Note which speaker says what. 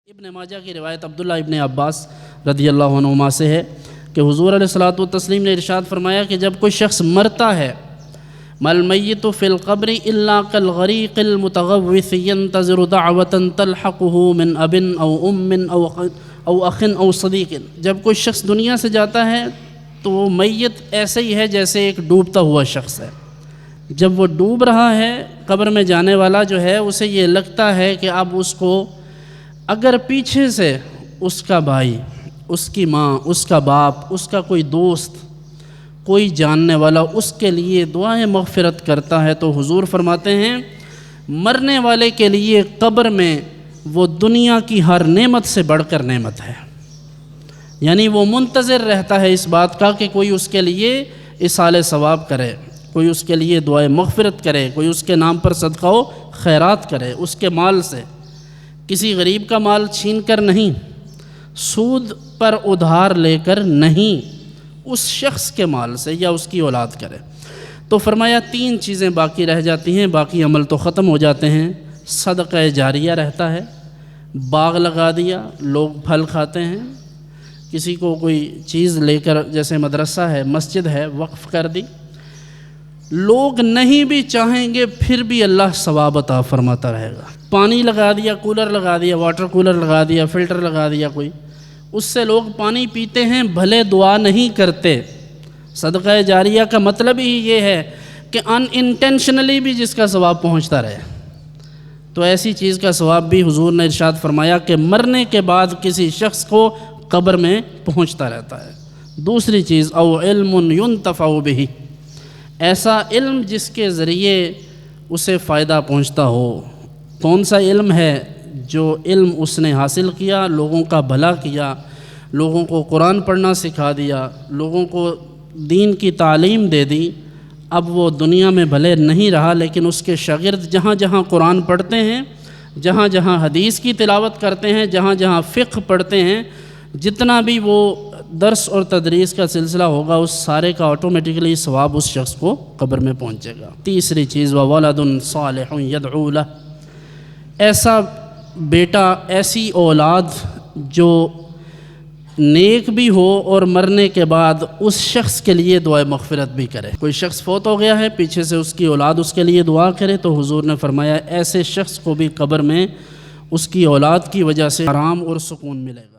Speaker 1: ابن ماجہ کی روایت عبداللہ ابن عباس رضی اللہ عنہما سے ہے کہ حضور علیہ الصلوۃ والتسلیم نے ارشاد فرمایا کہ جب کوئی شخص مرتا ہے مل میت فی القبر الا کالغریق المتغوث ينتظر دعوة تلحقه من اب او ام او اخ او صدیق، جب کوئی شخص دنیا سے جاتا ہے تو وہ میت ایسے ہی ہے جیسے ایک ڈوبتا ہوا شخص ہے۔ جب وہ ڈوب رہا ہے قبر میں جانے والا جو ہے اسے یہ لگتا ہے کہ اب اس کو اگر پیچھے سے اس کا بھائی، اس کی ماں، اس کا باپ، اس کا کوئی دوست، کوئی جاننے والا اس کے لیے دعائیں مغفرت کرتا ہے تو حضور فرماتے ہیں مرنے والے کے لیے قبر میں وہ دنیا کی ہر نعمت سے بڑھ کر نعمت ہے، یعنی وہ منتظر رہتا ہے اس بات کا کہ کوئی اس کے لیے اصالِ ثواب کرے، کوئی اس کے لیے دعائیں مغفرت کرے، کوئی اس کے نام پر صدقہ و خیرات کرے، اس کے مال سے، کسی غریب کا مال چھین کر نہیں، سود پر ادھار لے کر نہیں، اس شخص کے مال سے یا اس کی اولاد کرے۔ تو فرمایا تین چیزیں باقی رہ جاتی ہیں، باقی عمل تو ختم ہو جاتے ہیں۔ صدقہ جاریہ رہتا ہے، باغ لگا دیا، لوگ پھل کھاتے ہیں، کسی کو کوئی چیز لے کر جیسے مدرسہ ہے، مسجد ہے، وقف کر دی، لوگ نہیں بھی چاہیں گے پھر بھی اللہ ثواب عطا فرماتا رہے گا۔ پانی لگا دیا، کولر لگا دیا، واٹر کولر لگا دیا، فلٹر لگا دیا کوئی، اس سے لوگ پانی پیتے ہیں، بھلے دعا نہیں کرتے۔ صدقہ جاریہ کا مطلب ہی یہ ہے کہ ان انٹینشنلی بھی جس کا ثواب پہنچتا رہے، تو ایسی چیز کا ثواب بھی حضور نے ارشاد فرمایا کہ مرنے کے بعد کسی شخص کو قبر میں پہنچتا رہتا ہے۔ دوسری چیز او علم ينتفع به، ایسا علم جس کے ذریعے اسے فائدہ پہنچتا ہو۔ کون سا علم ہے؟ جو علم اس نے حاصل کیا، لوگوں کا بھلا کیا، لوگوں کو قرآن پڑھنا سکھا دیا، لوگوں کو دین کی تعلیم دے دی۔ اب وہ دنیا میں بھلے نہیں رہا لیکن اس کے شاگرد جہاں جہاں قرآن پڑھتے ہیں، جہاں جہاں حدیث کی تلاوت کرتے ہیں، جہاں جہاں فقہ پڑھتے ہیں، جتنا بھی وہ درس اور تدریس کا سلسلہ ہوگا اس سارے کا آٹومیٹکلی ثواب اس شخص کو قبر میں پہنچے گا۔ تیسری چیز وَوَلَدٌ صَالِحٌ يَدْعُو لَهُ، ایسا بیٹا، ایسی اولاد جو نیک بھی ہو اور مرنے کے بعد اس شخص کے لیے دعائے مغفرت بھی کرے۔ کوئی شخص فوت ہو گیا ہے، پیچھے سے اس کی اولاد اس کے لیے دعا کرے تو حضور نے فرمایا ایسے شخص کو بھی قبر میں اس کی اولاد کی وجہ سے آرام اور سکون ملے گا۔